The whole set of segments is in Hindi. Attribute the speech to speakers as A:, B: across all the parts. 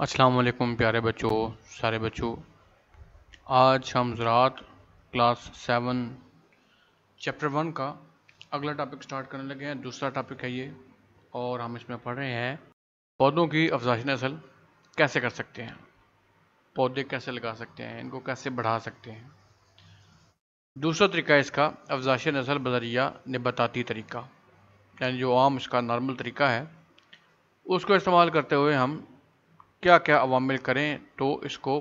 A: अस्सलाम वालेकुम प्यारे बच्चों, सारे बच्चों। आज हम ज़राअत क्लास 7 चैप्टर 1 का अगला टॉपिक स्टार्ट करने लगे हैं। दूसरा टॉपिक है ये, और हम इसमें पढ़ रहे हैं पौधों की अफज़ाइश नस्ल कैसे कर सकते हैं, पौधे कैसे लगा सकते हैं, इनको कैसे बढ़ा सकते हैं। दूसरा तरीका है इसका अफज़ाइश नस्ल बज़रिया नबाताती तरीका, यानी जो आम इसका नॉर्मल तरीका है उसको इस्तेमाल करते हुए हम क्या क्या अवामिल करें तो इसको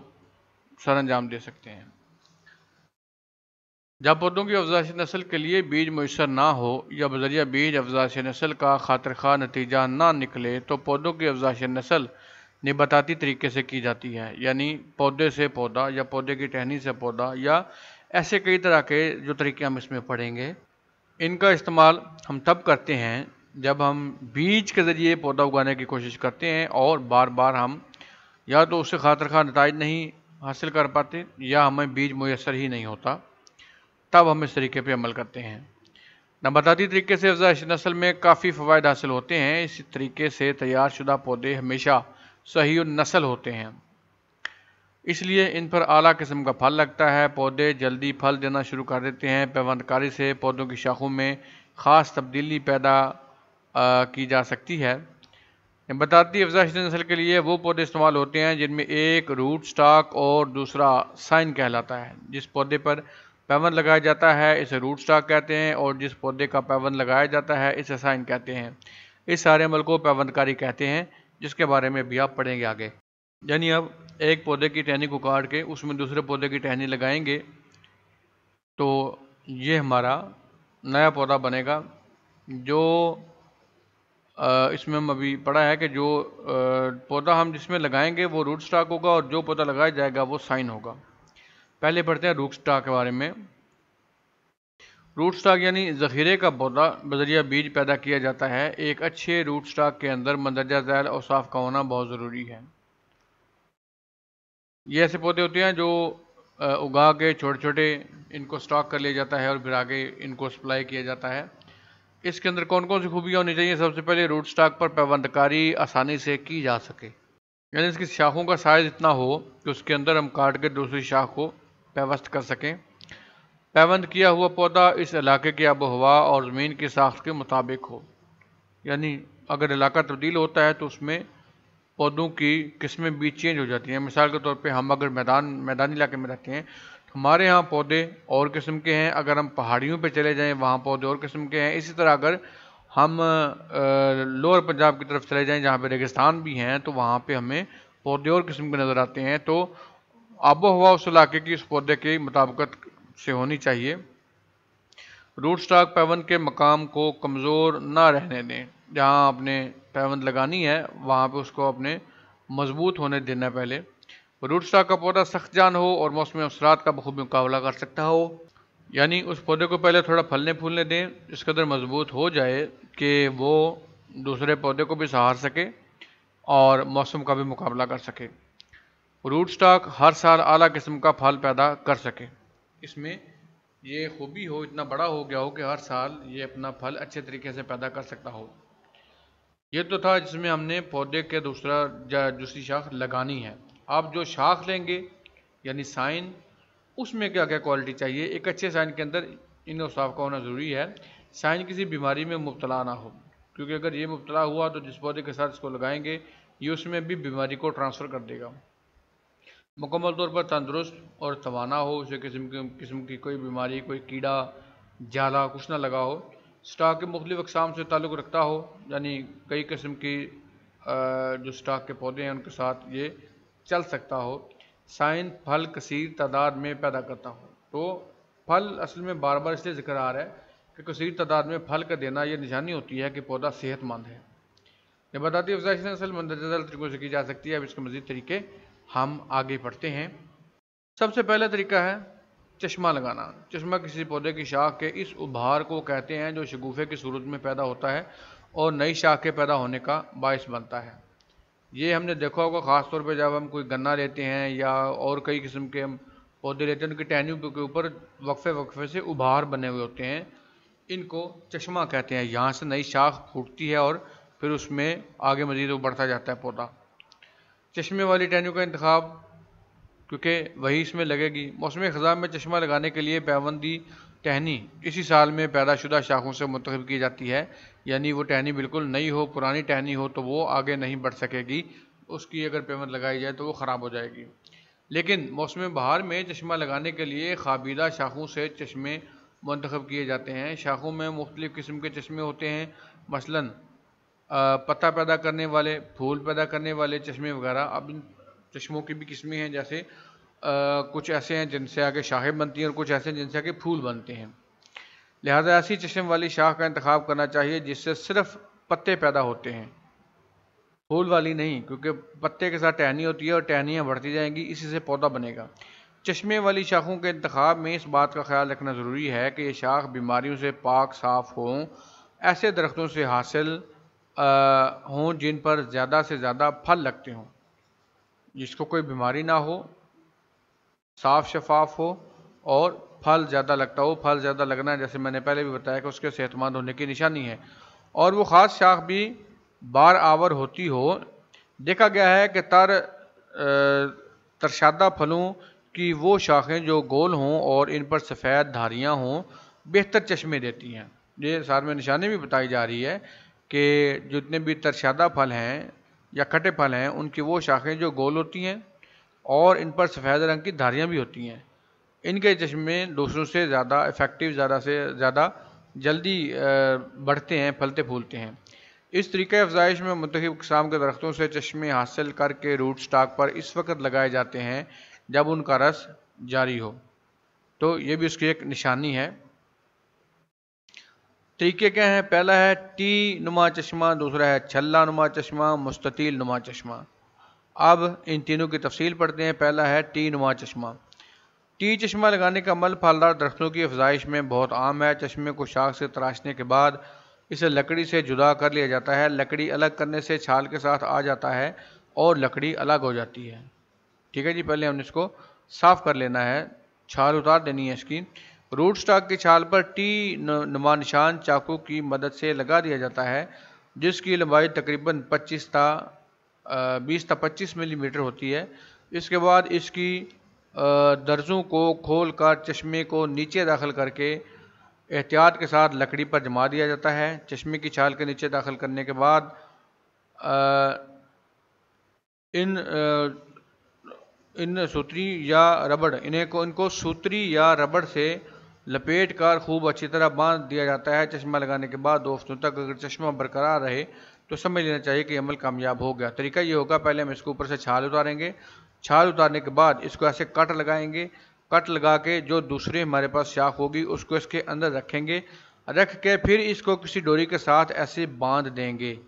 A: सरअंजाम दे सकते हैं। जब पौधों की अफज़ाइश नस्ल के लिए बीज मुयसर ना हो या बज़रिया बीज अफज़ाइश नस्ल का खातिरख्वाह नतीजा ना निकले तो पौधों की अफज़ाइश नस्ल निबाताती तरीके से की जाती है, यानी पौधे से पौधा या पौधे की टहनी से पौधा, या ऐसे कई तरह के जो तरीके हम इसमें पढ़ेंगे। इनका इस्तेमाल हम तब करते हैं जब हम बीज के ज़रिए पौधा उगाने की कोशिश करते हैं और बार बार हम या तो उससे खातिरख्वाह नताइज नहीं हासिल कर पाते या हमें बीज मुयसर ही नहीं होता, तब हम इस तरीके पे अमल करते हैं। नबाताती तरीके से अफज़ाइश नस्ल में काफ़ी फ़वाइद हासिल होते हैं। इस तरीके से तैयार शुदा पौधे हमेशा सही नस्ल होते हैं, इसलिए इन पर आला किस्म का फल लगता है। पौधे जल्दी फल देना शुरू कर देते हैं। पैवंदकारी से पौधों की शाखों में ख़ास तब्दीली पैदा की जा सकती है। नबाताती अफज़ाइश नस्ल के लिए वो पौधे इस्तेमाल होते हैं जिनमें एक रूट स्टॉक और दूसरा साइन कहलाता है। जिस पौधे पर पैवन लगाया जाता है इसे रूट स्टॉक कहते हैं, और जिस पौधे का पैवन लगाया जाता है इसे साइन कहते हैं। इस सारे अमल को पैवंदकारी कहते हैं, जिसके बारे में भी आप पढ़ेंगे आगे। यानी अब एक पौधे की टहनी को काट के उसमें दूसरे पौधे की टहनी लगाएंगे तो ये हमारा नया पौधा बनेगा। जो इसमें हम अभी पढ़ा है कि जो पौधा हम जिसमें लगाएंगे वो रूट स्टॉक होगा और जो पौधा लगाया जाएगा वो साइन होगा। पहले पढ़ते हैं रूट स्टॉक के बारे में। रूट स्टॉक यानी ज़ख़ीरे का पौधा बज़रिया बीज पैदा किया जाता है। एक अच्छे रूट स्टॉक के अंदर मंदरजा झैल और साफ़ का होना बहुत ज़रूरी है। ये ऐसे पौधे होते हैं जो उगा के छोटे छोटे इनको स्टॉक कर लिया जाता है और फिर आगे इनको सप्लाई किया जाता है। इसके अंदर कौन कौन सी खूबियाँ होनी चाहिए? सबसे पहले रूट स्टॉक पर पैवंदकारी आसानी से की जा सके, यानी इसकी शाखों का साइज़ इतना हो कि उसके अंदर हम काट के दूसरी शाख को पैवस्त कर सकें। पैवंद किया हुआ पौधा इस इलाके की आबो हवा और ज़मीन की साख्त के मुताबिक हो, यानी अगर इलाका तब्दील होता है तो उसमें पौधों की किस्में भी चेंज हो जाती हैं। मिसाल के तौर पे हम अगर मैदानी इलाके में रहते हैं तो हमारे यहाँ पौधे और किस्म के हैं, अगर हम पहाड़ियों पे चले जाएं वहाँ पौधे और किस्म के हैं। इसी तरह अगर हम लोअर पंजाब की तरफ चले जाएं जहाँ पे रेगिस्तान भी हैं तो वहाँ पे हमें पौधे और किस्म के नज़र आते हैं। तो आबो हवा उस इलाके की उस पौधे के मुताबिकत से होनी चाहिए। रूट स्टॉक पैवंद के मकाम को कमज़ोर ना रहने दें। जहाँ आपने पैवंद लगानी है वहाँ पे उसको अपने मजबूत होने देना है। पहले रूट स्टॉक का पौधा सख्त जान हो और मौसम असरात का बखूबी मुकाबला कर सकता हो, यानी उस पौधे को पहले थोड़ा फलने फूलने दें, इस कदर मजबूत हो जाए कि वो दूसरे पौधे को भी सहार सके और मौसम का भी मुकाबला कर सके। रूट स्टॉक हर साल आला किस्म का फल पैदा कर सके। इसमें ये खूबी हो, इतना बड़ा हो गया हो कि हर साल ये अपना फल अच्छे तरीके से पैदा कर सकता हो। ये तो था जिसमें हमने पौधे के दूसरी शाख लगानी है। आप जो शाख लेंगे यानी साइन, उसमें क्या क्या क्वालिटी चाहिए? एक अच्छे साइन के अंदर इन औसाफ का होना ज़रूरी है। साइन किसी बीमारी में मुब्तला ना हो, क्योंकि अगर ये मुब्तला हुआ तो जिस पौधे के साथ इसको लगाएंगे ये उसमें भी बीमारी को ट्रांसफ़र कर देगा। मुकम्मल तौर पर तंदुरुस्त और तवाना हो, उसे किस्म की कोई बीमारी, कोई कीड़ा जाला कुछ ना लगा हो। स्टॉक के मुख्तलिफ अक़साम से ताल्लुक़ रखता हो, यानी कई किस्म की जो स्टॉक के पौधे हैं उनके साथ ये चल सकता हो। साइन फल कसीर तादाद में पैदा करता हो। तो फल असल में बार बार इसलिए जिक्र आ रहा है कि कसीर तादाद में फल का देना ये निशानी होती है कि पौधा सेहतमंद है। नबाताती अफज़ाइश नस्ल मंदरजा तरीक़ों से की जा सकती है। अब इसके मज़ीद तरीके हम आगे पढ़ते हैं। सबसे पहला तरीका है चश्मा लगाना। चश्मा किसी पौधे की शाख के इस उभार को कहते हैं जो शगुफ़े की सूरत में पैदा होता है और नई शाख के पैदा होने का बायस बनता है। ये हमने देखा होगा ख़ास तौर पे जब हम कोई गन्ना लेते हैं या और कई किस्म के हम पौधे लेते हैं, उनकी टहनियों के ऊपर वक्फे वक्फे से उभार बने हुए होते हैं। इनको चश्मा कहते हैं। यहाँ से नई शाख फूटती है और फिर उसमें आगे मज़ीद वो बढ़ता जाता है पौधा। चश्मे वाली टहनियों का इंतखाब, क्योंकि वही इसमें लगेगी। मौसम ख़ज़ां में चश्मा लगाने के लिए पैबंदी टहनी इसी साल में पैदाशुदा शाखों से मुंतखब की जाती है, यानी वो टहनी बिल्कुल नई हो, पुरानी टहनी हो तो वो आगे नहीं बढ़ सकेगी, उसकी अगर पैबंद लगाई जाए तो वो ख़राब हो जाएगी। लेकिन मौसम बहार में चश्मा लगाने के लिए खाबीदा शाखों से चश्मे मुंतखब किए जाते हैं। शाखों में मुख्तलिफ़ किस्म के चश्मे होते हैं, मसलन पत्ता पैदा करने वाले, फूल पैदा करने वाले चश्मे वगैरह। अब इन चश्मों की भी किस्में हैं, जैसे कुछ ऐसे हैं जिनसे आगे शाखें बनती हैं और कुछ ऐसे हैं जिनसे आगे फूल बनते हैं। लिहाजा ऐसी चश्म वाली शाख का इंतखाब करना चाहिए जिससे सिर्फ पत्ते पैदा होते हैं, फूल वाली नहीं, क्योंकि पत्ते के साथ टहनी होती है और टहनियाँ बढ़ती जाएंगी, इसी से पौधा बनेगा। चश्मे वाली शाखों के इंतखाब में इस बात का ख्याल रखना ज़रूरी है कि ये शाख बीमारियों से पाक साफ़ हों, ऐसे दरख्तों से हासिल हों जिन पर ज़्यादा से ज़्यादा फल लगते हों, जिसको कोई बीमारी ना हो, साफ़ शफाफ हो और फल ज़्यादा लगता हो। फल ज़्यादा लगना, जैसे मैंने पहले भी बताया, कि उसके सेहतमंद होने की निशानी है। और वो ख़ास शाख भी बार आवर होती हो। देखा गया है कि तरशादा फलों की वो शाखें जो गोल हों और इन पर सफ़ेद धारियाँ हों बेहतर चश्मे देती हैं। ये साथ में निशानी भी बताई जा रही है कि जितने भी तरशादा फल हैं या खट्टे फल हैं, उनकी वो शाखें जो गोल होती हैं और इन पर सफ़ेद रंग की धारियाँ भी होती हैं, इनके चश्मे दूसरों से ज़्यादा इफ़ेक्टिव, ज़्यादा से ज़्यादा जल्दी बढ़ते हैं, फलते फूलते हैं। इस तरीक़े अफ़ज़ाइश में मुख्तलिफ़ किस्म के दरख्तों से चश्मे हासिल करके रूट स्टॉक पर इस वक्त लगाए जाते हैं जब उनका रस जारी हो, तो ये भी उसकी एक निशानी है। तरीके क्या हैं? पहला है टी नुमा चश्मा, दूसरा है छल्ला नुमा चश्मा, मुस्ततील नुमा चश्मा। अब इन तीनों की तफसील पढ़ते हैं। पहला है टी नुमा चश्मा। टी चश्मा लगाने का अमल फलदार दरख्तों की अफजाइश में बहुत आम है। चश्मे को शाख से तराशने के बाद इसे लकड़ी से जुदा कर लिया जाता है। लकड़ी अलग करने से छाल के साथ आ जाता है और लकड़ी अलग हो जाती है। ठीक है जी, पहले हमने इसको साफ़ कर लेना है, छाल उतार देनी है इसकी। रूट स्टॉक की छाल पर टी नुमा निशान चाकू की मदद से लगा दिया जाता है, जिसकी लंबाई तकरीबन 20 ta 25 मिलीमीटर होती है। इसके बाद इसकी दर्जों को खोल कर चश्मे को नीचे दाखिल करके एहतियात के साथ लकड़ी पर जमा दिया जाता है। चश्मे की छाल के नीचे दाखिल करने के बाद इन सूतरी या रबड़ इनको सूतरी या रबड़ से लपेट कर खूब अच्छी तरह बांध दिया जाता है। चश्मा लगाने के बाद 2 हफ्तों तक अगर चश्मा बरकरार रहे तो समझ लेना चाहिए कि अमल कामयाब हो गया। तरीका ये होगा, पहले हम इसके ऊपर से छाल उतारेंगे। छाल उतारने के बाद इसको ऐसे कट लगाएंगे। कट लगा के जो दूसरी हमारे पास शाख होगी उसको इसके अंदर रखेंगे। रख के फिर इसको किसी डोरी के साथ ऐसे बांध देंगे।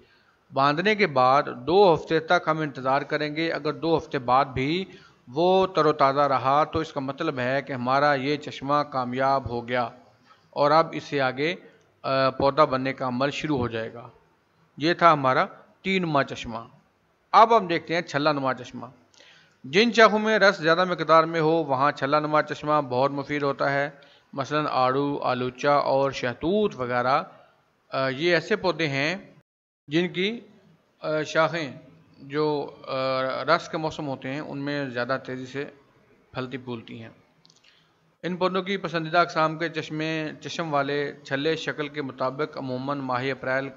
A: बांधने के बाद 2 हफ्ते तक हम इंतज़ार करेंगे। अगर 2 हफ्ते बाद भी वो तरोताज़ा रहा तो इसका मतलब है कि हमारा ये चश्मा कामयाब हो गया और अब इससे आगे पौधा बनने का अमल शुरू हो जाएगा। ये था हमारा टी नुमा चश्मा। अब हम देखते हैं छल्ला नुमा चश्मा। जिन चाकू में रस ज़्यादा मकदार में हो वहाँ छल्ला नुमा चश्मा बहुत मुफीद होता है। मसलन आड़ू, आलूचा और शहतूत वगैरह ये ऐसे पौधे हैं जिनकी शाखें जो रस के मौसम होते हैं उनमें ज़्यादा तेज़ी से फलती फूलती हैं। इन पौधों की पसंदीदा अक़साम के चश्म वाले छल्ले शक्ल के मुताबिक अमूमन माह अप्रैल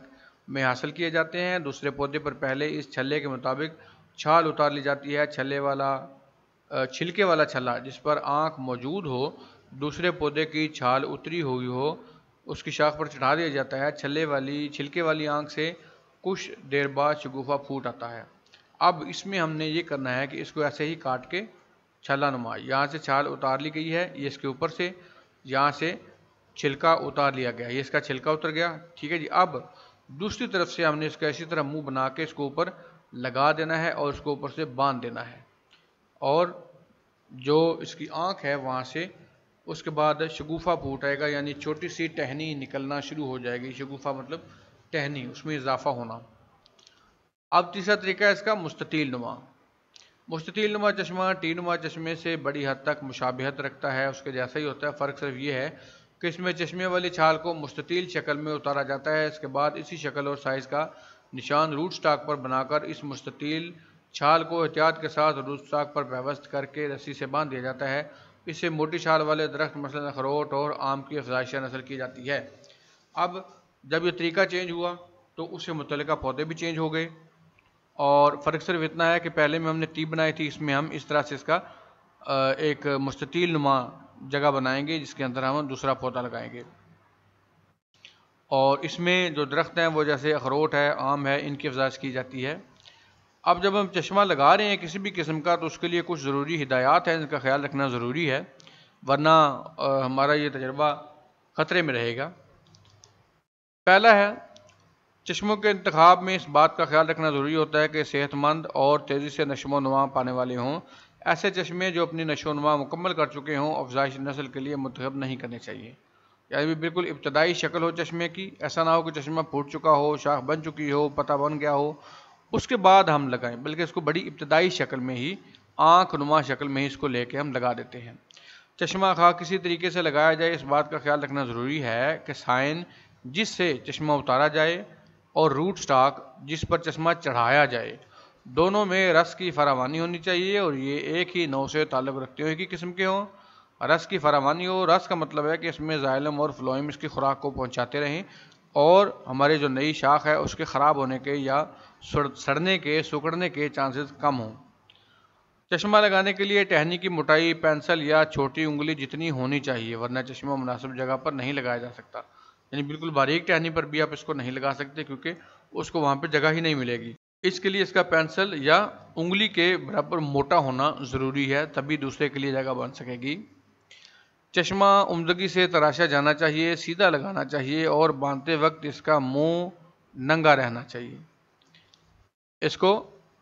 A: में हासिल किए जाते हैं। दूसरे पौधे पर पहले इस छल्ले के मुताबिक छाल उतार ली जाती है। छिलके वाला छल्ला जिस पर आँख मौजूद हो, दूसरे पौधे की छाल उतरी हुई हो, उसकी शाख पर चढ़ा दिया जाता है। छिलके वाली आँख से कुछ देर बाद शगुफ़ा फूट आता है। अब इसमें हमने ये करना है कि इसको ऐसे ही काट के छल्ला नुमा, यहाँ से छाल उतार ली गई है, ये इसके ऊपर से यहाँ से छिलका उतार लिया गया, ये इसका छिलका उतर गया। ठीक है जी। अब दूसरी तरफ से हमने इसका इसी तरह मुंह बना के इसको ऊपर लगा देना है और इसको ऊपर से बांध देना है और जो इसकी आँख है वहाँ से उसके बाद शगुफ़ा फूट आएगा, यानी छोटी सी टहनी निकलना शुरू हो जाएगी। शगुफ़ा मतलब टहनी, उसमें इजाफा होना। अब तीसरा तरीका है इसका मुस्ततील नुमा। मुस्ततील नुमा चश्मा टी नुमा चश्मे से बड़ी हद तक मुशाबिहत रखता है, उसके जैसा ही होता है। फ़र्क सिर्फ ये है कि इसमें चश्मे वाली छाल को मुस्ततील शक्ल में उतारा जाता है। इसके बाद इसी शक्ल और साइज़ का निशान रूट स्टॉक पर बनाकर इस मुस्ततील छाल को एहतियात के साथ रूट स्टॉक पर पेवस्त करके रस्सी से बांध दिया जाता है। इससे मोटी छाल वाले दरख्त मसलन अखरोट और आम की अफजाइश नस्ल की जाती है। अब जब ये तरीका चेंज हुआ तो उससे मुतल्लिका पौधे भी चेंज हो गए, और फ़र्क सिर्फ इतना है कि पहले में हमने टीप बनाई थी, इसमें हम इस तरह से इसका एक मुस्ततील नुमा जगह बनाएंगे जिसके अंदर हम दूसरा पौधा लगाएंगे। और इसमें जो दरख्त हैं वो जैसे अखरोट है, आम है, इनकी अफजाइश की जाती है। अब जब हम चश्मा लगा रहे हैं किसी भी किस्म का तो उसके लिए कुछ ज़रूरी हिदायत है, इनका ख्याल रखना ज़रूरी है, वरना हमारा ये तजर्बा ख़तरे में रहेगा। पहला है, चश्मों के इंतखाब में इस बात का ख्याल रखना ज़रूरी होता है कि सेहतमंद और तेज़ी से नशो नुमा पाने वाले हों। ऐसे चश्मे जो अपनी नशो नुमा मुकम्मल कर चुके हों अफजाइश नस्ल के लिए मुंतखब नहीं करने चाहिए। यानी बिल्कुल इब्तदाई शक्ल हो चश्मे की, ऐसा ना हो कि चश्मा फूट चुका हो, शाख बन चुकी हो, पता बन गया हो, उसके बाद हम लगाएं, बल्कि इसको बड़ी इब्तदाई शक्ल में ही, आँख नुमा शक्ल में ही इसको लेके हम लगा देते हैं। चश्मा खा किसी तरीके से लगाया जाए इस बात का ख्याल रखना ज़रूरी है कि साइन जिससे चश्मा उतारा जाए और रूट स्टॉक जिस पर चश्मा चढ़ाया जाए, दोनों में रस की फरावानी होनी चाहिए और ये एक ही नौ से ताल्लुक़ रखते हुए की किस्म के हों। रस की फरावानी हो, रस का मतलब है कि इसमें जाइलम और फ्लोएम इसकी खुराक को पहुँचाते रहें और हमारे जो नई शाख है उसके ख़राब होने के या सड़ने के, सुकड़ने के चांसेस कम हों। चश्मा लगाने के लिए टहनी की मोटाई पेंसिल या छोटी उंगली जितनी होनी चाहिए, वरना चश्मा मुनासिब जगह पर नहीं लगाया जा सकता। यानी बिल्कुल बारीक टहनी पर भी आप इसको नहीं लगा सकते क्योंकि उसको वहाँ पर जगह ही नहीं मिलेगी। इसके लिए इसका पेंसिल या उंगली के बराबर मोटा होना ज़रूरी है, तभी दूसरे के लिए जगह बन सकेगी। चश्मा उम्दगी से तराशा जाना चाहिए, सीधा लगाना चाहिए और बांधते वक्त इसका मुंह नंगा रहना चाहिए। इसको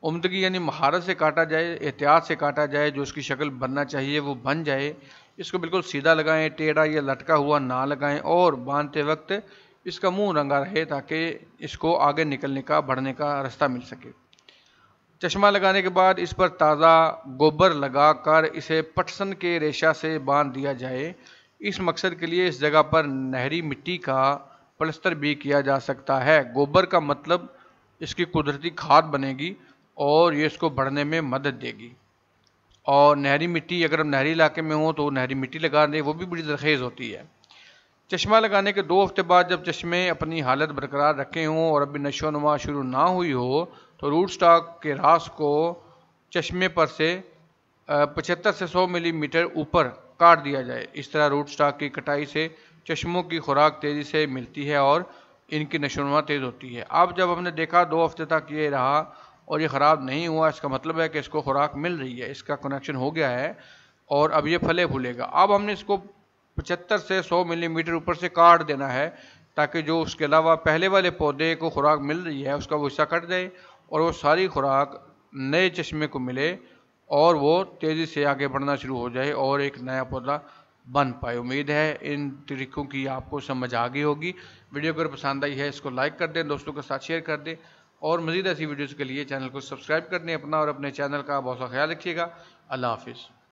A: उम्दगी यानी महारत से काटा जाए, एहतियात से काटा जाए, जो उसकी शक्ल बनना चाहिए वो बन जाए। इसको बिल्कुल सीधा लगाएं, टेढ़ा या लटका हुआ ना लगाएं और बांधते वक्त इसका मुंह रंगा रहे ताकि इसको आगे निकलने का, बढ़ने का रास्ता मिल सके। चश्मा लगाने के बाद इस पर ताज़ा गोबर लगाकर इसे पटसन के रेशा से बांध दिया जाए। इस मकसद के लिए इस जगह पर नहरी मिट्टी का प्लस्तर भी किया जा सकता है। गोबर का मतलब इसकी कुदरती खाद बनेगी और ये इसको बढ़ने में मदद देगी। और नहरी मिट्टी, अगर हम नहरी इलाके में हो तो नहरी मिट्टी लगा दें, वो भी बड़ी ज़रखेज़ होती है। चश्मा लगाने के 2 हफ्ते बाद जब चश्मे अपनी हालत बरकरार रखे हों और अभी नशो नुमा शुरू ना हुई हो तो रूट स्टॉक के रास को चश्मे पर से 75 से 100 मिलीमीटर ऊपर काट दिया जाए। इस तरह रूट स्टॉक की कटाई से चश्मों की खुराक तेज़ी से मिलती है और इनकी नशो नुमा तेज़ होती है। अब जब हमने देखा 2 हफ्ते तक ये रहा और ये ख़राब नहीं हुआ, इसका मतलब है कि इसको खुराक मिल रही है, इसका कनेक्शन हो गया है और अब ये फले फूलेगा। अब हमने इसको 75 से 100 मिलीमीटर ऊपर से काट देना है ताकि जो उसके अलावा पहले वाले पौधे को खुराक मिल रही है उसका वो हिस्सा कट जाए और वो सारी खुराक नए चश्मे को मिले और वो तेज़ी से आगे बढ़ना शुरू हो जाए और एक नया पौधा बन पाए। उम्मीद है इन तरीक़ों की आपको समझ आ गई होगी। वीडियो अगर पसंद आई है इसको लाइक कर दें, दोस्तों के साथ शेयर कर दें और मज़ीद ऐसी वीडियोज़ के लिए चैनल को सब्सक्राइब कर दें। अपना और अपने चैनल का बहुत सा ख्याल रखिएगा। अल्लाह हाफिज़।